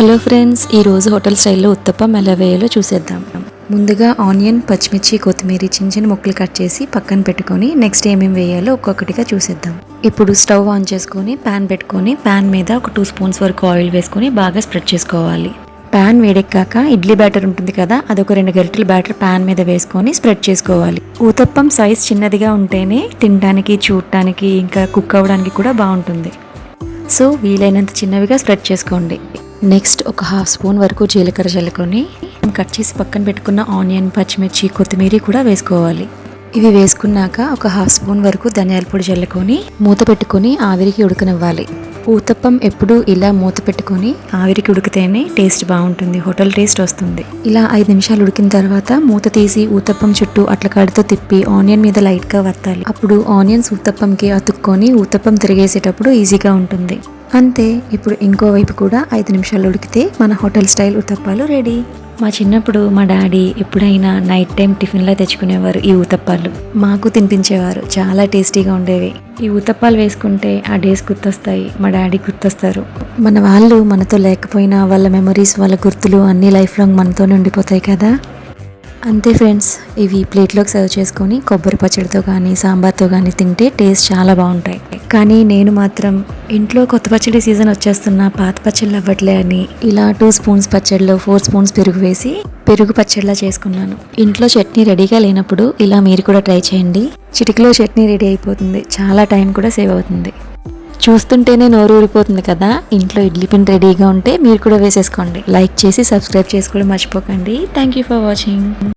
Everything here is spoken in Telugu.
హలో ఫ్రెండ్స్, ఈరోజు హోటల్ స్టైల్లో ఉత్తప్పం ఎలా వేయాలో చూసేద్దాం. ముందుగా ఆనియన్, పచ్చిమిర్చి, కొత్తిమీర చిన్న ముక్కలు కట్ చేసి పక్కన పెట్టుకొని నెక్స్ట్ ఏమేమి వేయాలో ఒక్కొక్కటిగా చూసేద్దాం. ఇప్పుడు స్టవ్ ఆన్ చేసుకొని ప్యాన్ పెట్టుకొని ప్యాన్ మీద ఒక 2 స్పూన్స్ వరకు ఆయిల్ వేసుకొని బాగా స్ప్రెడ్ చేసుకోవాలి. ప్యాన్ వేడెక్కాక ఇడ్లీ బ్యాటర్ ఉంటుంది కదా, అదొక 2 గరిటెల బ్యాటర్ ప్యాన్ మీద వేసుకొని స్ప్రెడ్ చేసుకోవాలి. ఊతప్పం సైజ్ చిన్నదిగా ఉంటేనే తినడానికి, చూడటానికి ఇంకా కుక్ అవ్వడానికి కూడా బాగుంటుంది. సో వీలైనంత చిన్నవిగా స్ప్రెడ్ చేసుకోండి. నెక్స్ట్ ఒక 1/2 స్పూన్ వరకు జీలకర్ర చల్లుకొని కట్ చేసి పక్కన పెట్టుకున్న ఆనియన్, పచ్చిమిర్చి, కొత్తిమీర కూడా వేసుకోవాలి. ఇవి వేసుకున్నాక ఒక 1/2 స్పూన్ వరకు ధనియాల పొడి చల్లుకొని మూత పెట్టుకొని ఆవిరికి ఉడకనివ్వాలి. ఊతప్పం ఎప్పుడు ఇలా మూత పెట్టుకొని ఆవిరికి ఉడికితేనే టేస్ట్ బాగుంటుంది, హోటల్ టేస్ట్ వస్తుంది. ఇలా 5 నిమిషాలు ఉడికిన తర్వాత మూత తీసి ఊతప్పం చుట్టూ అట్ల కాడితో తిప్పి ఆనియన్ మీద లైట్గా వత్తాలి. అప్పుడు ఆనియన్స్ ఊతప్పంకి అతుక్కొని ఊతప్పం తిరిగేసేటప్పుడు ఈజీగా ఉంటుంది. అంతే. ఇప్పుడు ఇంకో వైపు కూడా 5 నిమిషాలు ఉడికితే మన హోటల్ స్టైల్ ఉతప్పాలు రెడీ. మా చిన్నప్పుడు మా డాడీ ఎప్పుడైనా నైట్ టైం టిఫిన్లో తెచ్చుకునేవారు ఈ ఊతప్పాలు. మాకు తినిపించేవారు, చాలా టేస్టీగా ఉండేవి. ఈ ఊతప్పాలు వేసుకుంటే ఆ డేస్ గుర్తొస్తాయి, మా డాడీ గుర్తొస్తారు. మన వాళ్ళు మనతో లేకపోయినా వాళ్ళ మెమరీస్, వాళ్ళ గుర్తులు అన్నీ లైఫ్ లాంగ్ మనతోనే ఉండిపోతాయి కదా. అంతే ఫ్రెండ్స్, ఇవి ప్లేట్లోకి సర్వ్ చేసుకొని కొబ్బరి పచ్చడితో కానీ సాంబార్తో కానీ తింటే టేస్ట్ చాలా బాగుంటాయి. కానీ నేను మాత్రం ఇంట్లో కొత్త పచ్చడి సీజన్ వచ్చేస్తున్నా పాత పచ్చళ్ళు అవ్వట్లే అని ఇలా 2 స్పూన్స్ పచ్చడిలో 4 స్పూన్స్ పెరుగు వేసి పెరుగు పచ్చడిలా చేసుకున్నాను. ఇంట్లో చట్నీ రెడీగా లేనప్పుడు ఇలా మీరు కూడా ట్రై చేయండి. చిటికలో చట్నీ రెడీ అయిపోతుంది, చాలా టైం కూడా సేవ్ అవుతుంది. చూస్తుంటేనే నోరు ఊరిపోతుంది కదా. ఇంట్లో ఇడ్లీ పిండి రెడీగా ఉంటే మీరు కూడా వేసేసుకోండి. లైక్ చేసి సబ్స్క్రైబ్ చేసుకోవడం మర్చిపోకండి. Thank you for watching.